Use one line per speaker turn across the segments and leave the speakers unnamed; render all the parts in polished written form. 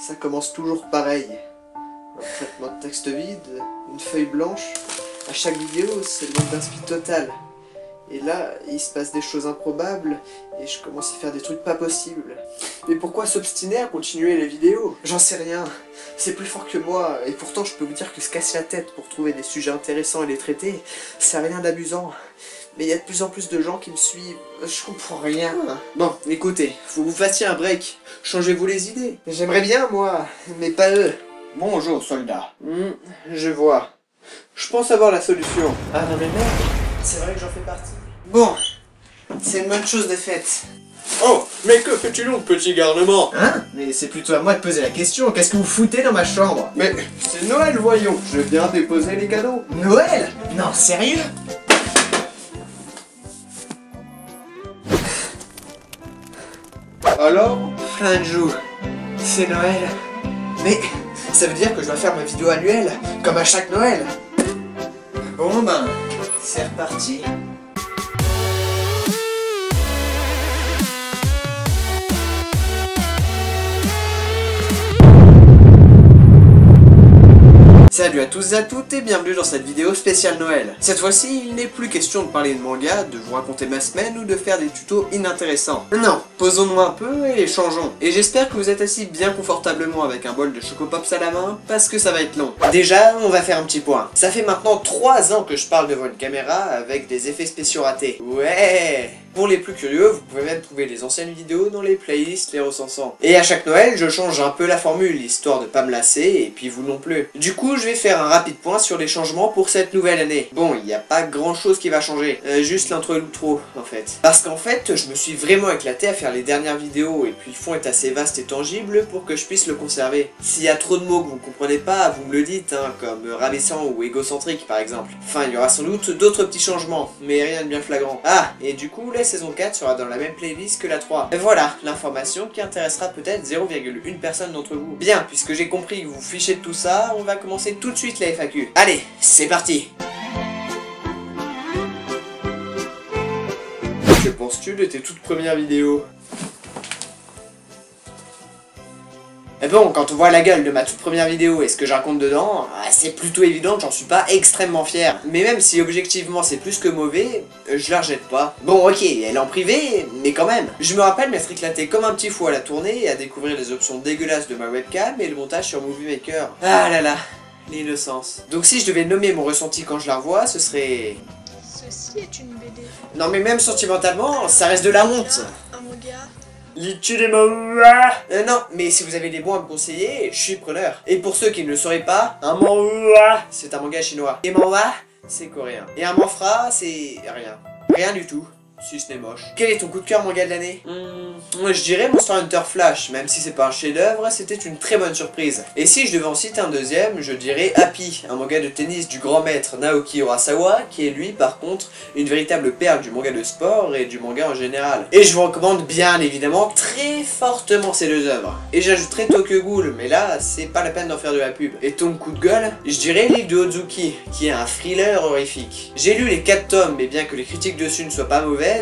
Ça commence toujours pareil. Un traitement de texte vide, une feuille blanche. À chaque vidéo, c'est le manque d'inspi total. Et là, il se passe des choses improbables, et je commence à faire des trucs pas possibles. Mais pourquoi s'obstiner à continuer les vidéos? J'en sais rien. C'est plus fort que moi, et pourtant je peux vous dire que se casser la tête pour trouver des sujets intéressants et les traiter, c'est rien d'amusant. Mais il y a de plus en plus de gens qui me suivent, je comprends rien. Bon, écoutez, faut que vous fassiez un break, changez-vous les idées. J'aimerais bien, moi, mais pas eux.
Bonjour, soldat.
Je vois. Je pense avoir la solution. Ah non mais merde, c'est vrai que j'en fais partie. Bon, c'est une bonne chose de faite.
Oh, mais que fais-tu donc, petit garnement?
Hein? Mais c'est plutôt à moi de poser la question, qu'est-ce que vous foutez dans ma chambre?
Mais c'est Noël, voyons. Je viens déposer les cadeaux.
Noël? Non, sérieux?
Alors?
Plein de joues. C'est Noël. Mais ça veut dire que je dois faire ma vidéo annuelle, comme à chaque Noël. Bon ben, c'est reparti. Salut à tous et à toutes et bienvenue dans cette vidéo spéciale Noël. Cette fois-ci, il n'est plus question de parler de manga, de vous raconter ma semaine ou de faire des tutos inintéressants. Non, posons-nous un peu et changeons. Et j'espère que vous êtes assis bien confortablement avec un bol de Chocopops à la main, parce que ça va être long. Déjà, on va faire un petit point. Ça fait maintenant 3 ans que je parle devant une caméra avec des effets spéciaux ratés. Ouais! Pour les plus curieux, vous pouvez même trouver les anciennes vidéos dans les playlists les recensant. Et à chaque Noël, je change un peu la formule, histoire de pas me lasser, et puis vous non plus. Du coup, je vais faire un rapide point sur les changements pour cette nouvelle année. Bon, il n'y a pas grand chose qui va changer, juste l'intro et l'outro, en fait. Parce qu'en fait, je me suis vraiment éclaté à faire les dernières vidéos, et puis le fond est assez vaste et tangible pour que je puisse le conserver. S'il y a trop de mots que vous comprenez pas, vous me le dites, hein, comme rabaissant ou égocentrique par exemple. Enfin, il y aura sans doute d'autres petits changements, mais rien de bien flagrant. Ah, et du coup, la saison 4 sera dans la même playlist que la 3. Et voilà, l'information qui intéressera peut-être 0,1 personne d'entre vous. Bien, puisque j'ai compris que vous fichez de tout ça, on va commencer tout de suite la FAQ. Allez, c'est parti!
Que penses-tu de tes toutes premières vidéos?
Mais bon, quand on voit la gueule de ma toute première vidéo et ce que je raconte dedans, c'est plutôt évident que j'en suis pas extrêmement fier. Mais même si objectivement c'est plus que mauvais, je la rejette pas. Bon ok, elle est en privé, mais quand même. Je me rappelle m'être éclaté comme un petit fou à la tournée et à découvrir les options dégueulasses de ma webcam et le montage sur Movie Maker. Ah là là, l'innocence. Donc si je devais nommer mon ressenti quand je la revois, ce serait...
Ceci est une BD.
Non mais même sentimentalement, ça reste de la honte.
Un manga.
Lis-tu des mangas?
Non, mais si vous avez des bons à me conseiller, je suis preneur. Et pour ceux qui ne le sauraient pas,
Un manga?
c'est un manga chinois. Et manhwa, c'est coréen. Et un manfra, c'est rien. Rien du tout. Si ce n'est moche. Quel est ton coup de cœur manga de l'année? Moi je dirais Monster Hunter Flash, même si c'est pas un chef-d'œuvre, c'était une très bonne surprise. Et si je devais en citer un deuxième, je dirais Happy, un manga de tennis du grand maître Naoki Urasawa, qui est lui par contre une véritable perle du manga de sport et du manga en général. Et je vous recommande bien évidemment très fortement ces deux œuvres. Et j'ajouterai Tokyo Ghoul, mais là c'est pas la peine d'en faire de la pub. Et ton coup de gueule? Je dirais le livre de Ozuki, qui est un thriller horrifique. J'ai lu les 4 tomes, et bien que les critiques dessus ne soient pas mauvaises,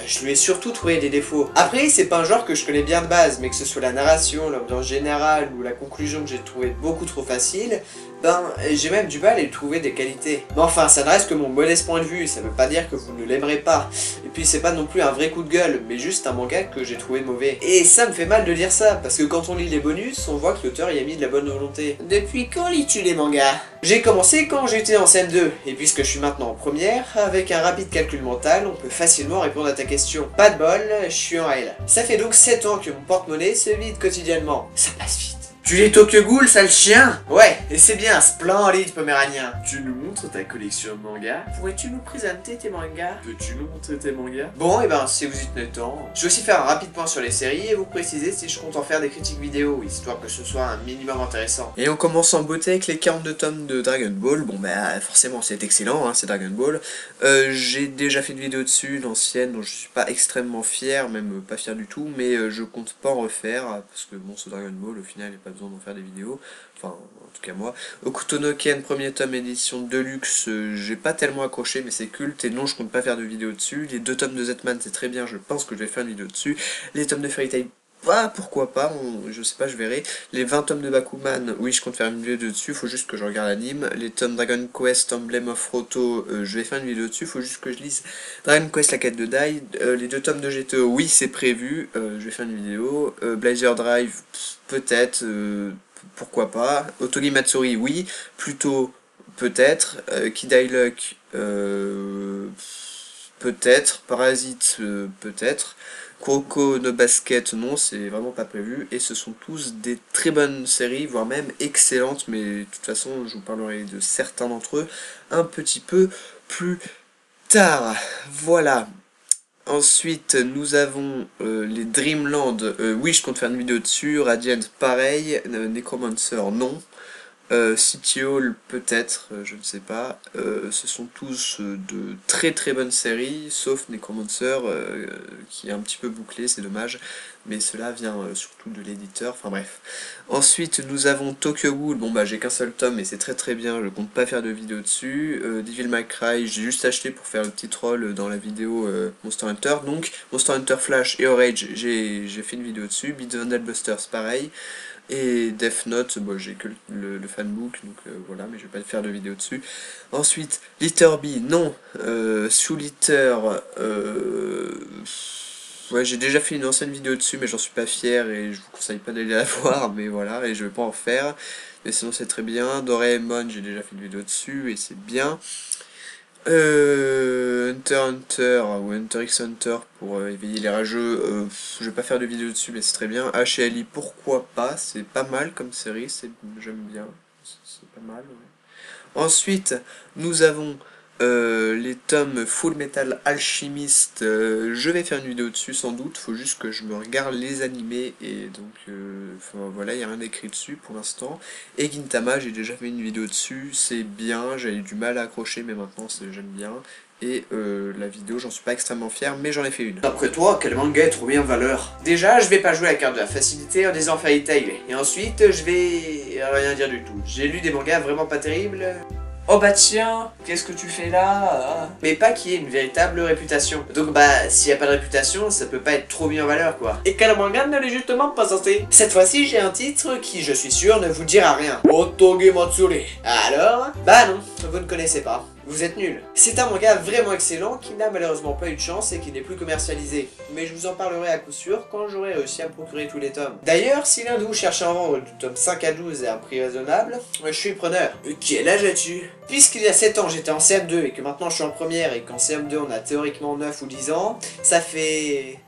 je lui ai surtout trouvé des défauts. Après, c'est pas un genre que je connais bien de base, mais que ce soit la narration, l'ambiance générale ou la conclusion que j'ai trouvé beaucoup trop facile, ben, j'ai même du mal à y trouver des qualités. Mais enfin, ça ne reste que mon modeste point de vue, ça veut pas dire que vous ne l'aimerez pas. Et puis c'est pas non plus un vrai coup de gueule, mais juste un manga que j'ai trouvé mauvais. Et ça me fait mal de dire ça, parce que quand on lit les bonus, on voit que l'auteur y a mis de la bonne volonté. Depuis quand lis-tu les mangas? J'ai commencé quand j'étais en CM2, et puisque je suis maintenant en première, avec un rapide calcul mental, on peut facilement répondre à ta question. Pas de bol, je suis en L. Ça fait donc 7 ans que mon porte-monnaie se vide quotidiennement. Ça passe vite. Tu lis Tokyo Ghoul, sale chien? Ouais, et c'est bien, splendide poméranien.
Tu nous montres ta collection de mangas?
Pourrais-tu nous présenter tes mangas?
Peux-tu nous montrer tes mangas?
Bon, et ben, si vous y tenez tant. Je vais aussi faire un rapide point sur les séries et vous préciser si je compte en faire des critiques vidéo, histoire que ce soit un minimum intéressant. Et on commence en beauté avec les 42 tomes de Dragon Ball. Bon, bah, forcément, c'est excellent, hein, c'est Dragon Ball. J'ai déjà fait une vidéo dessus, une ancienne, dont je suis pas extrêmement fier, même pas fier du tout, mais je compte pas en refaire, parce que bon, ce Dragon Ball, au final, il n'y a pas besoin d'en faire des vidéos. Enfin, en tout cas moi. Okuto no Ken, premier tome édition Deluxe, j'ai pas tellement accroché, mais c'est culte, et non, je compte pas faire de vidéo dessus. Les 2 tomes de Z-Man, c'est très bien, je pense que je vais faire une vidéo dessus. Les tomes de Fairy Tail, Bah, pourquoi pas, je sais pas, je verrai. Les 20 tomes de Bakuman, oui, je compte faire une vidéo dessus, faut juste que je regarde l'anime. Les tomes Dragon Quest, Emblem of Roto, je vais faire une vidéo dessus, faut juste que je lise Dragon Quest, la quête de Dai. Les 2 tomes de GTO, oui, c'est prévu, je vais faire une vidéo. Blazer Drive, peut-être, pourquoi pas. Otogi Matsuri, oui, plutôt peut-être. Kid I Luck, peut-être. Parasite, peut-être. Kuroko no Basket, non, c'est vraiment pas prévu. Et ce sont tous des très bonnes séries, voire même excellentes. Mais de toute façon, je vous parlerai de certains d'entre eux un petit peu plus tard. Voilà. Ensuite, nous avons les Dreamland. Oui, je compte faire une vidéo dessus. Radiant, pareil. Necromancer, non. City Hall peut-être, je ne sais pas. Ce sont tous de très très bonnes séries, sauf Necromancer qui est un petit peu bouclé, c'est dommage, mais cela vient surtout de l'éditeur, enfin bref. Ensuite nous avons Tokyo Ghoul, bon bah j'ai qu'un seul tome mais c'est très très bien, je compte pas faire de vidéo dessus. Devil May Cry, j'ai juste acheté pour faire le petit troll dans la vidéo Monster Hunter, donc Monster Hunter Flash et Orage, j'ai fait une vidéo dessus. Beat the Vandal Busters pareil. Et Death Note, bon, j'ai que le fanbook, donc voilà, mais je vais pas faire de vidéo dessus. Ensuite, Litter B, non. Sous Litter, ouais, j'ai déjà fait une ancienne vidéo dessus, mais j'en suis pas fier et je vous conseille pas d'aller la voir, mais voilà, et je vais pas en faire. Mais sinon, c'est très bien. Doraemon, j'ai déjà fait une vidéo dessus et c'est bien. Hunter Hunter ou Hunter x Hunter pour éveiller les rageux, je vais pas faire de vidéo dessus mais c'est très bien. HLI, pourquoi pas, c'est pas mal comme série, j'aime bien, c'est pas mal. Ouais. Ensuite nous avons les tomes Full Metal Alchemist, je vais faire une vidéo dessus sans doute, faut juste que je me regarde les animés et donc enfin, voilà, il n'y a rien d'écrit dessus pour l'instant. Et Gintama, j'ai déjà fait une vidéo dessus, c'est bien, j'ai eu du mal à accrocher mais maintenant j'aime bien. Et la vidéo, j'en suis pas extrêmement fier, mais j'en ai fait une.
D'après toi, quel manga est trop bien valeur?
Déjà, je vais pas jouer la carte de la facilité en disant Fairy Tail. Et ensuite, je vais rien dire du tout. J'ai lu des mangas vraiment pas terribles. Oh bah tiens, qu'est-ce que tu fais là? Mais pas qu'il y ait une véritable réputation. Donc bah, s'il y a pas de réputation, ça peut pas être trop mis en valeur quoi. Et quel manga ne l'est justement pas censé. Cette fois-ci, j'ai un titre qui, je suis sûr, ne vous dira rien. Otogi Matsuri. Alors? Bah non, vous ne connaissez pas. Vous êtes nuls. C'est un manga vraiment excellent qui n'a malheureusement pas eu de chance et qui n'est plus commercialisé. Mais je vous en parlerai à coup sûr quand j'aurai réussi à me procurer tous les tomes. D'ailleurs, si l'un de vous cherche à en vendre du tome 5 à 12 à un prix raisonnable, je suis preneur. Quel âge as-tu? Puisqu'il y a 7 ans j'étais en CM2 et que maintenant je suis en première et qu'en CM2 on a théoriquement 9 ou 10 ans, ça fait...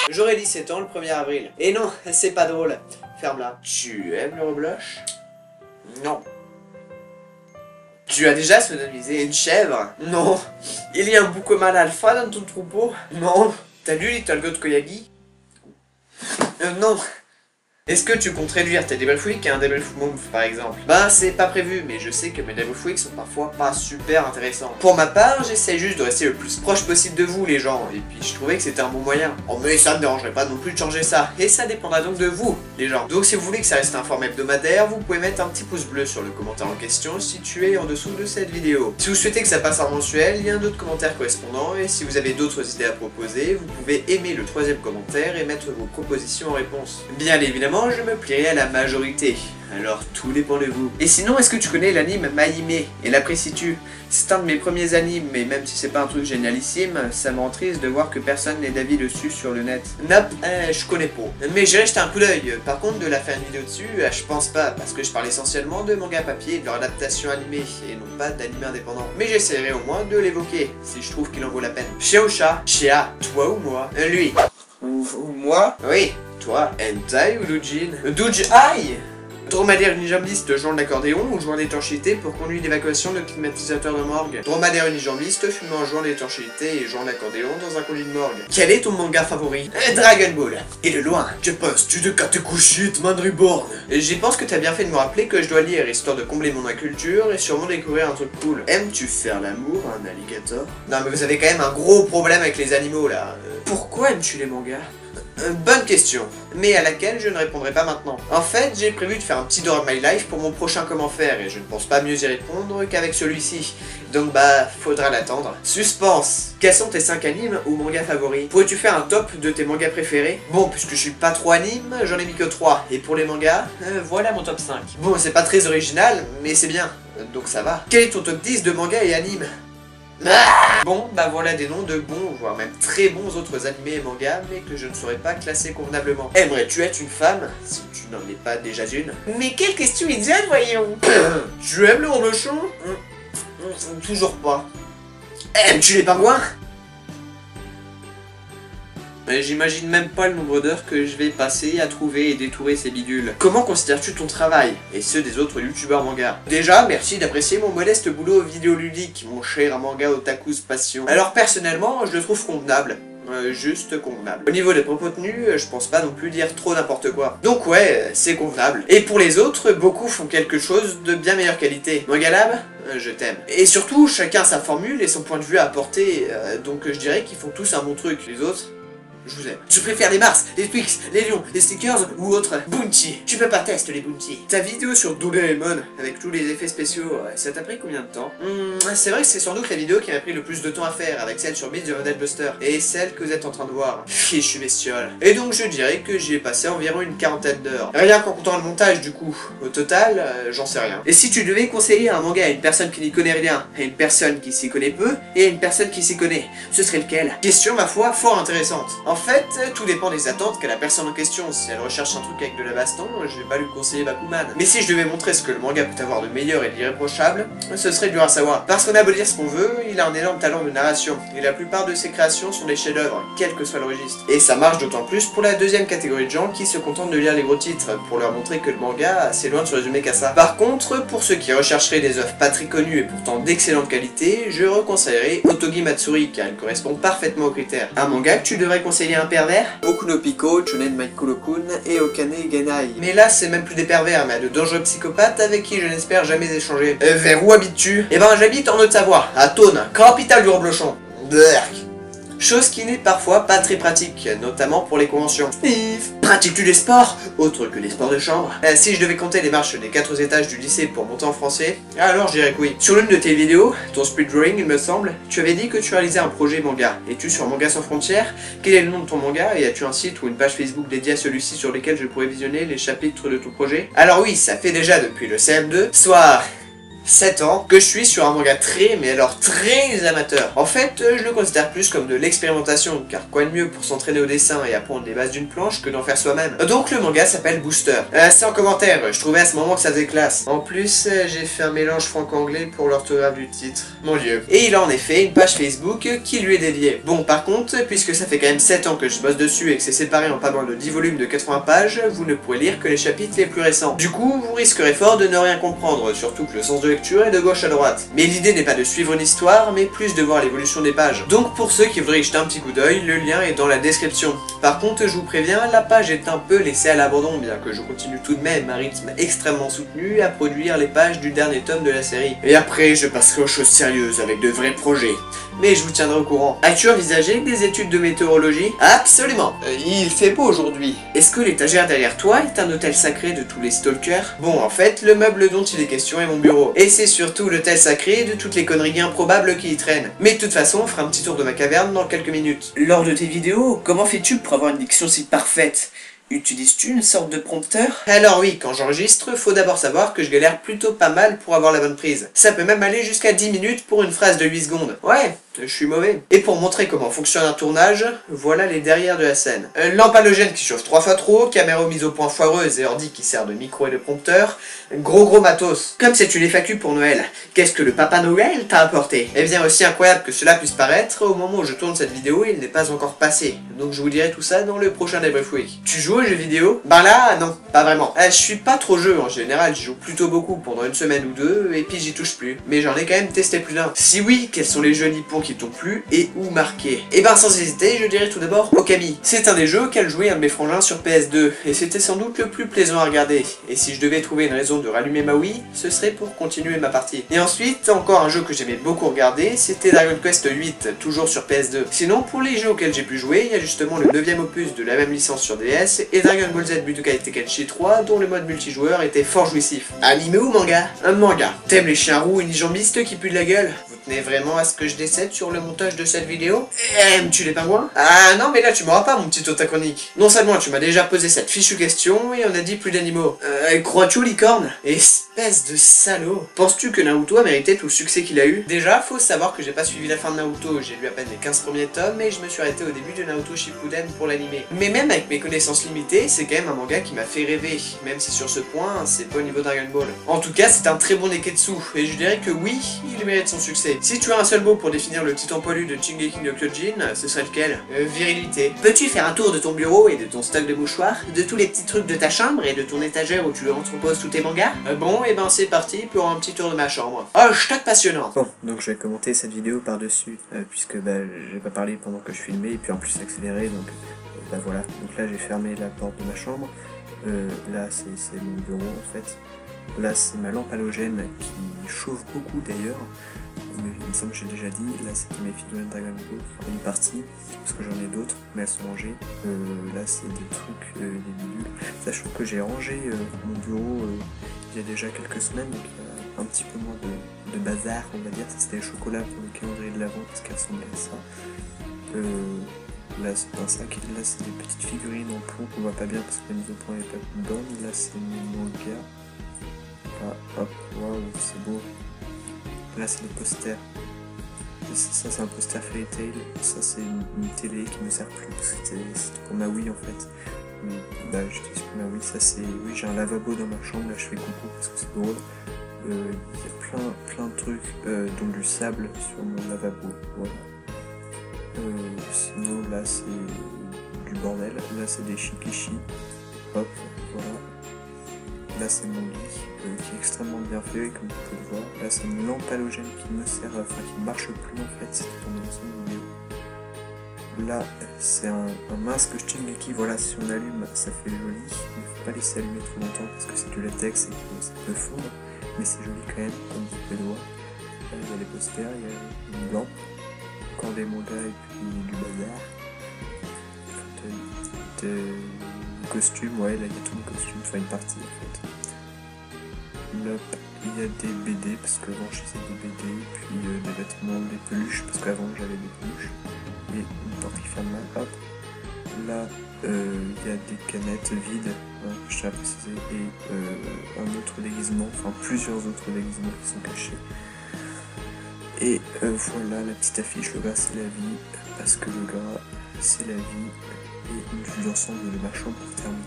J'aurai 17 ans le 1er avril. Et non, c'est pas drôle. Ferme-la. Tu aimes le rebloche? Non. Tu as déjà sodomisé une chèvre? Non. Il y a un Bukoman alpha dans ton troupeau? Non. T'as lu Little Goat Koyagi? Non. Est-ce que tu comptes réduire tes Devil Freak à un Devil Move par exemple? Ben c'est pas prévu, mais je sais que mes Devil Freak sont parfois pas super intéressants. Pour ma part, j'essaie juste de rester le plus proche possible de vous les gens, et puis je trouvais que c'était un bon moyen. Oh mais ça me dérangerait pas non plus de changer ça, et ça dépendra donc de vous les gens. Donc si vous voulez que ça reste un format hebdomadaire, vous pouvez mettre un petit pouce bleu sur le commentaire en question situé en dessous de cette vidéo. Si vous souhaitez que ça passe en mensuel, il y a un autre commentaire correspondant, et si vous avez d'autres idées à proposer, vous pouvez aimer le 3e commentaire et mettre vos propositions en réponse. Bien évidemment, je me plierai à la majorité, alors tout dépend de vous. Et sinon, est-ce que tu connais l'anime Mahime et l'apprécies-tu? C'est un de mes premiers animes, mais même si c'est pas un truc génialissime, ça me rend triste de voir que personne n'est d'avis dessus sur le net. Nope, je connais pas. Mais j'ai jeté un coup d'œil. Par contre, de la faire une vidéo dessus, je pense pas, parce que je parle essentiellement de manga papier et de leur adaptation animée, et non pas d'anime indépendant. Mais j'essaierai au moins de l'évoquer, si je trouve qu'il en vaut la peine. Chien ou chat? Chien, toi ou moi? Lui. Ou moi? Oui. Toi, hentai ou doujin? Doujai! Dromadaire unijambiste jouant de l'accordéon ou jouant d'étanchéité pour conduire l'évacuation de climatisateurs de morgue. Dromadaire unijambiste fumant en jouant d'étanchéité et jouant de l'accordéon dans un conduit de morgue. Quel est ton manga favori? Dragon Ball. Et de loin. Que penses-tu de Katekushi Man Reborn? J'y pense que t'as bien fait de me rappeler que je dois lire histoire de combler mon inculture et sûrement découvrir un truc cool. Aimes-tu faire l'amour à un alligator? Non mais vous avez quand même un gros problème avec les animaux là. Pourquoi aimes-tu les mangas? Bonne question, mais à laquelle je ne répondrai pas maintenant. En fait, j'ai prévu de faire un petit Door of My Life pour mon prochain comment faire, et je ne pense pas mieux y répondre qu'avec celui-ci. Donc bah, faudra l'attendre. Suspense. Quels sont tes 5 animes ou mangas favoris? Pourrais-tu faire un top de tes mangas préférés? Bon, puisque je suis pas trop anime, j'en ai mis que 3. Et pour les mangas, voilà mon top 5. Bon, c'est pas très original, mais c'est bien, donc ça va. Quel est ton top 10 de mangas et animes? Bon, bah voilà des noms de bons, voire même très bons autres animés et mangas, mais que je ne saurais pas classer convenablement. Aimerais-tu être une femme, si tu n'en es pas déjà une? Mais quelle question idiote, voyons. Tu aimes le reblochon? Toujours pas. Aimes-tu les pingouins? J'imagine même pas le nombre d'heures que je vais passer à trouver et détourer ces bidules. Comment considères-tu ton travail et ceux des autres youtubeurs manga? Déjà, merci d'apprécier mon modeste boulot vidéoludique, mon cher manga otaku passion. Alors personnellement, je le trouve convenable. Juste convenable. Au niveau des propos tenus, je pense pas non plus dire trop n'importe quoi. Donc ouais, c'est convenable. Et pour les autres, beaucoup font quelque chose de bien meilleure qualité. Manga Lab, je t'aime. Et surtout, chacun sa formule et son point de vue à apporter, donc je dirais qu'ils font tous un bon truc. Les autres, je vous aime. Je préfère les Mars, les Twix, les lions, les stickers ou autres. Bounty. Tu peux pas tester les Bounty. Ta vidéo sur Doraemon, avec tous les effets spéciaux, ça t'a pris combien de temps? C'est vrai que c'est sans doute la vidéo qui m'a pris le plus de temps à faire, avec celle sur Beat the Model Buster, et celle que vous êtes en train de voir. Fichu bestiole. Et donc je dirais que j'y ai passé environ une quarantaine d'heures. Rien qu'en comptant le montage du coup. Au total, j'en sais rien. Et si tu devais conseiller un manga à une personne qui n'y connaît rien, à une personne qui s'y connaît peu, et à une personne qui s'y connaît, ce serait lequel? Question, ma foi, fort intéressante. En fait, tout dépend des attentes qu'a la personne en question. Si elle recherche un truc avec de la baston, je vais pas lui conseiller Bakuman. Mais si je devais montrer ce que le manga peut avoir de meilleur et d'irréprochable, ce serait du Urasawa. Parce qu'on a beau dire ce qu'on veut, il a un énorme talent de narration. Et la plupart de ses créations sont des chefs-d'œuvre, quel que soit le registre. Et ça marche d'autant plus pour la deuxième catégorie de gens qui se contentent de lire les gros titres, pour leur montrer que le manga, c'est loin de se résumer qu'à ça. Par contre, pour ceux qui rechercheraient des œuvres pas très connues et pourtant d'excellente qualité, je reconseillerais Otogi Matsuri, car il correspond parfaitement aux critères. Un manga que tu devrais conseiller à un pervers? Boku no Pico, Chunen Maikuro-kun et Okane Genai. Mais là, c'est même plus des pervers, mais de dangereux psychopathes avec qui je n'espère jamais échanger. Vers où habites-tu? Eh ben, j'habite en Haute-Savoie, à Thônes, capitale du reblochon. Berk. Chose qui n'est parfois pas très pratique, notamment pour les conventions. Pratiques-tu des sports autres que les sports de chambre? Si je devais compter les marches des 4 étages du lycée pour monter en français, alors je dirais que oui. Sur l'une de tes vidéos, ton speed drawing il me semble, tu avais dit que tu réalisais un projet manga. Es-tu sur Manga Sans Frontières? Quel est le nom de ton manga? Et as-tu un site ou une page Facebook dédiée à celui-ci sur lesquels je pourrais visionner les chapitres de ton projet? Alors oui, ça fait déjà depuis le CM2, soit 7 ans, que je suis sur un manga très, mais alors très amateur. En fait, je le considère plus comme de l'expérimentation, car quoi de mieux pour s'entraîner au dessin et apprendre les bases d'une planche que d'en faire soi-même. Donc le manga s'appelle Booster. C'est en commentaire, je trouvais à ce moment que ça faisait classe. En plus, j'ai fait un mélange franco-anglais pour l'orthographe du titre. Mon dieu. Et il a en effet une page Facebook qui lui est dédiée. Bon, par contre, puisque ça fait quand même 7 ans que je bosse dessus et que c'est séparé en pas moins de 10 volumes de 80 pages, vous ne pourrez lire que les chapitres les plus récents. Du coup, vous risquerez fort de ne rien comprendre, surtout que le sens de lecture est de gauche à droite. Mais l'idée n'est pas de suivre une histoire, mais plus de voir l'évolution des pages. Donc pour ceux qui voudraient y jeter un petit coup d'œil, le lien est dans la description. Par contre, je vous préviens, la page est un peu laissée à l'abandon, bien que je continue tout de même à rythme extrêmement soutenu à produire les pages du dernier tome de la série. Et après, je passerai aux choses sérieuses avec de vrais projets. Mais je vous tiendrai au courant. As-tu envisagé des études de météorologie? Absolument. Il fait beau aujourd'hui. Est-ce que l'étagère derrière toi est un hôtel sacré de tous les stalkers? Bon, en fait, le meuble dont il est question est mon bureau. Et c'est surtout l'hôtel sacré de toutes les conneries improbables qui y traînent. Mais de toute façon, on fera un petit tour de ma caverne dans quelques minutes. Lors de tes vidéos, comment fais-tu pour avoir une diction si parfaite? Utilises-tu une sorte de prompteur? Alors oui, quand j'enregistre, faut d'abord savoir que je galère plutôt pas mal pour avoir la bonne prise. Ça peut même aller jusqu'à 10 minutes pour une phrase de 8 secondes. Ouais, je suis mauvais. Et pour montrer comment fonctionne un tournage, voilà les derrière de la scène. Lampe halogène qui chauffe 3 fois trop, caméra mise au point foireuse et ordi qui sert de micro et de prompteur. Gros matos. Comme c'est une FAQ pour Noël, qu'est-ce que le Papa Noël t'a apporté? Eh bien, aussi incroyable que cela puisse paraître, au moment où je tourne cette vidéo, il n'est pas encore passé. Donc je vous dirai tout ça dans le prochain Debrief Week. Tu joues aux jeux vidéo? Ben là, non, pas vraiment. Je suis pas trop jeu en général, j'y joue plutôt beaucoup pendant une semaine ou deux, et puis j'y touche plus. Mais j'en ai quand même testé plus d'un. Si oui, quels sont les jeux dits pour qui t'ont plu et ou marqué? Et ben sans hésiter, je dirais tout d'abord Okami. C'est un des jeux auxquels jouait un de mes frangins sur PS2, et c'était sans doute le plus plaisant à regarder. Et si je devais trouver une raison de rallumer ma Wii, ce serait pour continuer ma partie. Et ensuite, encore un jeu que j'aimais beaucoup regarder, c'était Dragon Quest 8, toujours sur PS2. Sinon, pour les jeux auxquels j'ai pu jouer, il y a justement le 9ème opus de la même licence sur DS, et Dragon Ball Z Budokai Tenkaichi 3, dont le mode multijoueur était fort jouissif. Anime ou manga? Un manga. T'aimes les chiens roux unijambistes qui puent de la gueule? Vous tenez vraiment à ce que je décède sur le montage de cette vidéo? Aimes-tu les pingouins? Ah non, mais là tu m'auras pas, mon petit otachronique. Non seulement tu m'as déjà posé cette fichue question, et on a dit plus d'animaux. Crois-tu aux licornes? Espèce de salaud. Penses-tu que Naruto a mérité tout le succès qu'il a eu? Déjà, faut savoir que j'ai pas suivi la fin de Naruto, j'ai lu à peine les 15 premiers tomes, et je me suis arrêté au début de Naruto Shippuden pour l'animé. Mais même avec mes connaissances limitées, c'est quand même un manga qui m'a fait rêver, même si sur ce point, c'est pas au niveau Dragon Ball. En tout cas, c'est un très bon Neketsu, et je dirais que oui, il mérite son succès. Si tu as un seul mot pour définir le titan poilu de Shingeki no Kyojin, ce serait lequel? Virilité. Peux-tu faire un tour de ton bureau et de ton stock de mouchoirs, de tous les petits trucs de ta chambre et de ton étagère où tu entreposes tous tes mangas? Bon, et ben c'est parti pour un petit tour de ma chambre. Oh, hashtag passionnant.
Bon, donc je vais commenter cette vidéo par-dessus, puisque j'ai pas parlé pendant que je filmais, et puis en plus accéléré, donc bah voilà. Donc là j'ai fermé la porte de ma chambre, là c'est mon bureau en fait, là c'est ma lampe halogène qui chauffe beaucoup d'ailleurs, mais il me semble que j'ai déjà dit, là c'était mes figurines Dragon Ball, une partie, parce que j'en ai d'autres, mais elles sont rangées, là c'est des trucs, des bidules, sachant que j'ai rangé mon bureau il y a déjà quelques semaines, donc il y a un petit peu moins de bazar on va dire, c'était les chocolats pour le calendrier de l'Avent, parce qu'elles ressemblaient à ça. Là c'est un sac, là c'est des petites figurines en plomb qu'on voit pas bien parce que la mise au point est pas bonne, là c'est mon manga, là hop, waouh c'est beau, là c'est des posters, ça c'est un poster Fairy Tail, ça c'est une télé qui me sert plus parce que c'était pour ma Wii en fait, mais bah j'utilise pour ma Wii, ça c'est, oui j'ai un lavabo dans ma chambre, là je fais coucou parce que c'est drôle, il y a plein de trucs, dont du sable sur mon lavabo, voilà. Sinon là c'est du bordel, là c'est des shikishi, hop, voilà. Là c'est mon lit qui est extrêmement bien fait comme vous pouvez le voir. Là c'est une lampe halogène qui me sert, enfin qui ne marche plus en fait, c'était pour mon ancienne vidéo. Là c'est un masque Shingeki, voilà si on allume ça fait joli, il ne faut pas laisser allumer trop longtemps parce que c'est du latex et que ça peut fondre, mais c'est joli quand même comme vous pouvez le voir. Là il y a les posters, il y a une lampe. Encore des mangas et puis du bazar. Du costume, ouais, là il y a tout le costume, enfin une partie en fait. Là il y a des BD, parce qu'avant je faisais des BD, puis des vêtements, des peluches, parce qu'avant j'avais des peluches. Et une porte qui ferme là, hop. Là il y a des canettes vides, hein, je tiens à préciser, et un autre déguisement, enfin plusieurs autres déguisements qui sont cachés. Et voilà la petite affiche, le gras c'est la vie, parce que le gras c'est la vie, et une vue d'ensemble de ma chambre pour terminer.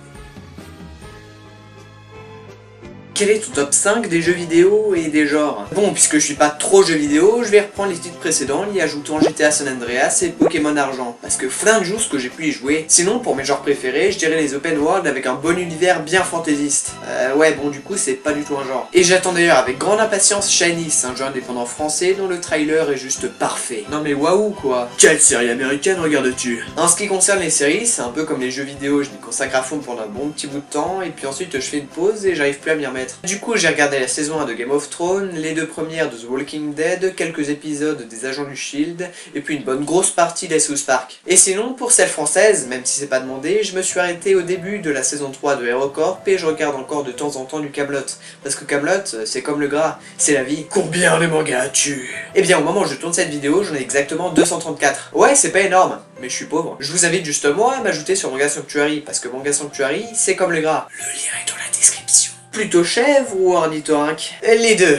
Quel est ton top 5 des jeux vidéo et des genres? Bon, puisque je suis pas trop jeux vidéo, je vais reprendre les titres précédents, y ajoutant GTA San Andreas et Pokémon Argent, parce que flingue joue ce que j'ai pu y jouer. Sinon, pour mes genres préférés, je dirais les open world avec un bon univers bien fantaisiste. Ouais, bon, du coup, c'est pas du tout un genre. Et j'attends d'ailleurs avec grande impatience Shiny, un jeu indépendant français dont le trailer est juste parfait. Non mais waouh quoi. Quelle série américaine regardes-tu? En ce qui concerne les séries, c'est un peu comme les jeux vidéo, je m'y consacre à fond pendant un bon petit bout de temps, et puis ensuite je fais une pause et j'arrive plus à m'y remettre. Du coup, j'ai regardé la saison 1 de Game of Thrones, les 2 premières de The Walking Dead, quelques épisodes des Agents du Shield, et puis une bonne grosse partie des South Park. Et sinon, pour celle française, même si c'est pas demandé, je me suis arrêté au début de la saison 3 de HeroCorp et je regarde encore de temps en temps du Kaamelott. Parce que Kaamelott, c'est comme le gras, c'est la vie. Combien de mangas as-tu? Eh bien, au moment où je tourne cette vidéo, j'en ai exactement 234. Ouais, c'est pas énorme, mais je suis pauvre. Je vous invite justement à m'ajouter sur Manga Sanctuary, parce que Manga Sanctuary, c'est comme le gras. Le lien est dans la description. Plutôt chèvre ou ornithorynque? Les deux.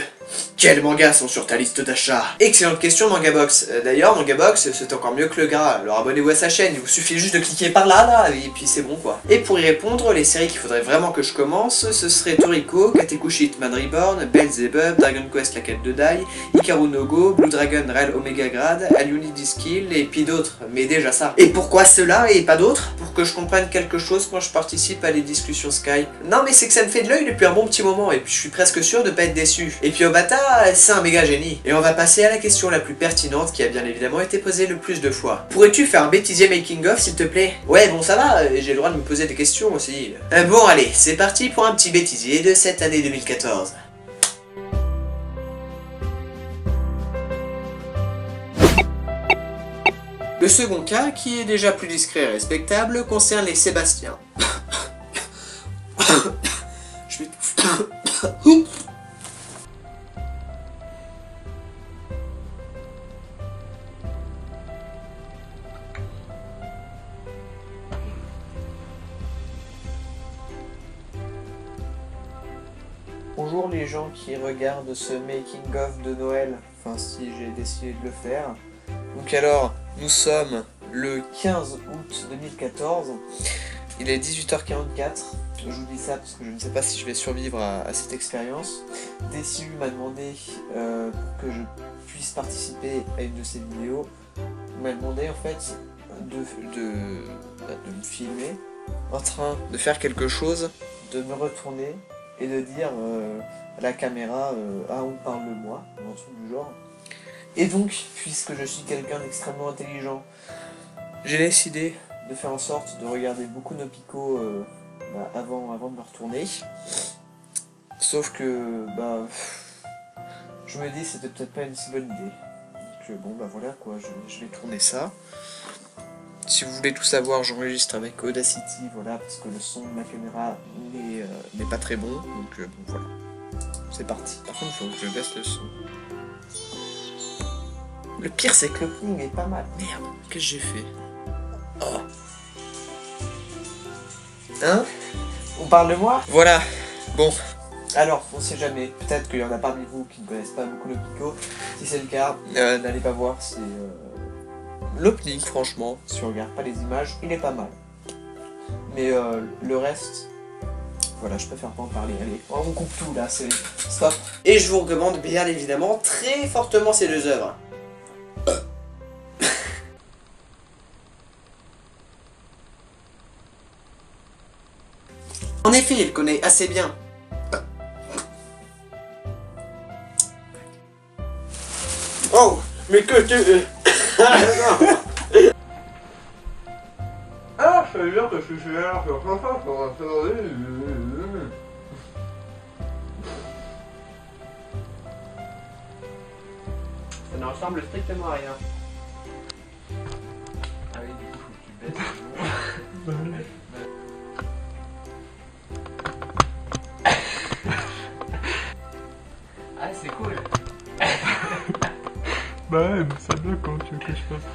Quels mangas sont sur ta liste d'achat? Excellente question Mangabox. D'ailleurs Mangabox c'est encore mieux que le gras, alors abonnez-vous à sa chaîne, il vous suffit juste de cliquer par là, et puis c'est bon quoi. Et pour y répondre, les séries qu'il faudrait vraiment que je commence, ce serait Toriko, Katekushi Hitman Reborn, Beelzebub, Dragon Quest la quête de Dai, Hikaru no Go, Blue Dragon Rel Omega Grade, Aliuni Skill et puis d'autres, mais déjà ça. Et pourquoi cela et pas d'autres? Pour que je comprenne quelque chose quand je participe à les discussions Skype. Non mais c'est que ça me fait de l'œil depuis un bon petit moment, et puis je suis presque sûr de pas être déçu. Et puis au bâtard, ça, c'est un méga génie. Et on va passer à la question la plus pertinente qui a bien évidemment été posée le plus de fois. Pourrais-tu faire un bêtisier making of s'il te plaît? Ouais bon ça va, j'ai le droit de me poser des questions aussi. Bon allez, c'est parti pour un petit bêtisier de cette année 2014. Le second cas, qui est déjà plus discret et respectable, concerne les Sébastiens. Je vais tout... Bonjour les gens qui regardent ce making of de Noël, enfin si j'ai décidé de le faire. Donc alors, nous sommes le 15 août 2014, il est 18h44, je vous dis ça parce que je ne sais pas si je vais survivre à cette expérience. Desilu m'a demandé pour que je puisse participer à une de ses vidéos, il m'a demandé en fait de me filmer en train de faire quelque chose, de me retourner et de dire à la caméra ah on parle de moi, ou un truc du genre. Et donc, puisque je suis quelqu'un d'extrêmement intelligent, j'ai décidé de faire en sorte de regarder beaucoup nos picots avant de me retourner. Sauf que je me dis c'était peut-être pas une si bonne idée. Donc bon bah voilà quoi, je vais tourner ça. Si vous voulez tout savoir, j'enregistre avec Audacity, voilà, parce que le son de ma caméra n'est pas très bon, donc bon voilà. C'est parti. Par contre, il faut que je baisse le son. Le pire, c'est que l'opening est pas mal. Merde, qu'est-ce que j'ai fait? Oh. Hein? On parle de moi? Voilà. Bon. Alors, on sait jamais. Peut-être qu'il y en a parmi vous qui ne connaissent pas beaucoup le pico. Si c'est le cas, n'allez pas voir. C'est l'opening, franchement. Si on regarde pas les images, il est pas mal. Mais le reste... Voilà, je préfère pas en parler. Allez, on coupe tout là, c'est stop. Et je vous recommande bien évidemment très fortement ces deux œuvres. En effet, il connaît assez bien. Oh, mais que tu...
Ah, ça veut dire que je suis là,
Ça ne ressemble strictement à rien. Ah oui, du coup, faut que tu baisses. Ah, c'est cool.
Bah ouais, ça bloque quand tu veux que je fasse.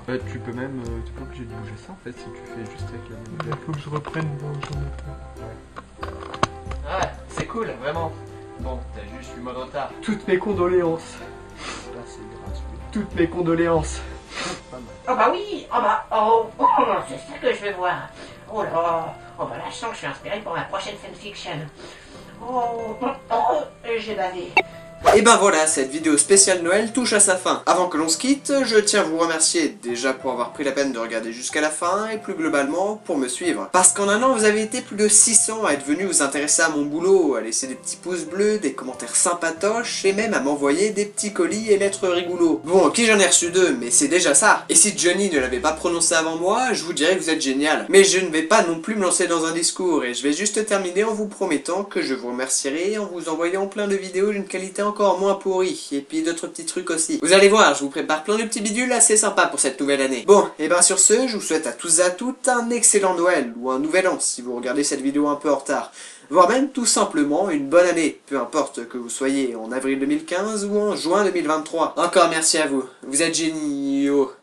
Bah tu peux même, t'es pas obligé de bouger ça en fait si tu fais juste avec la main. Il faut que je reprenne dans le jour de temps.
Ah, c'est cool, vraiment. Bon, t'as juste eu mon retard.
Toutes mes condoléances.
Là, c'est gratuit.
Toutes mes condoléances.
Pas mal.
Oh bah oui, c'est ça que je veux voir. Oh là, oh bah là je sens que je suis inspiré pour ma prochaine fanfiction. J'ai bavé.
Et ben voilà, cette vidéo spéciale Noël touche à sa fin. Avant que l'on se quitte, je tiens à vous remercier déjà pour avoir pris la peine de regarder jusqu'à la fin et plus globalement pour me suivre. Parce qu'en un an, vous avez été plus de 600 à être venus vous intéresser à mon boulot, à laisser des petits pouces bleus, des commentaires sympatoches et même à m'envoyer des petits colis et lettres rigoulos. Bon, qui j'en ai reçu 2, mais c'est déjà ça. Et si Johnny ne l'avait pas prononcé avant moi, je vous dirais que vous êtes génial. Mais je ne vais pas non plus me lancer dans un discours et je vais juste terminer en vous promettant que je vous remercierai en vous envoyant plein de vidéos d'une qualité encore moins pourrie, et puis d'autres petits trucs aussi. Vous allez voir, je vous prépare plein de petits bidules assez sympas pour cette nouvelle année. Bon, et ben sur ce, je vous souhaite à tous et à toutes un excellent Noël, ou un nouvel an si vous regardez cette vidéo un peu en retard, voire même tout simplement une bonne année, peu importe que vous soyez en avril 2015 ou en juin 2023. Encore merci à vous, vous êtes géniaux.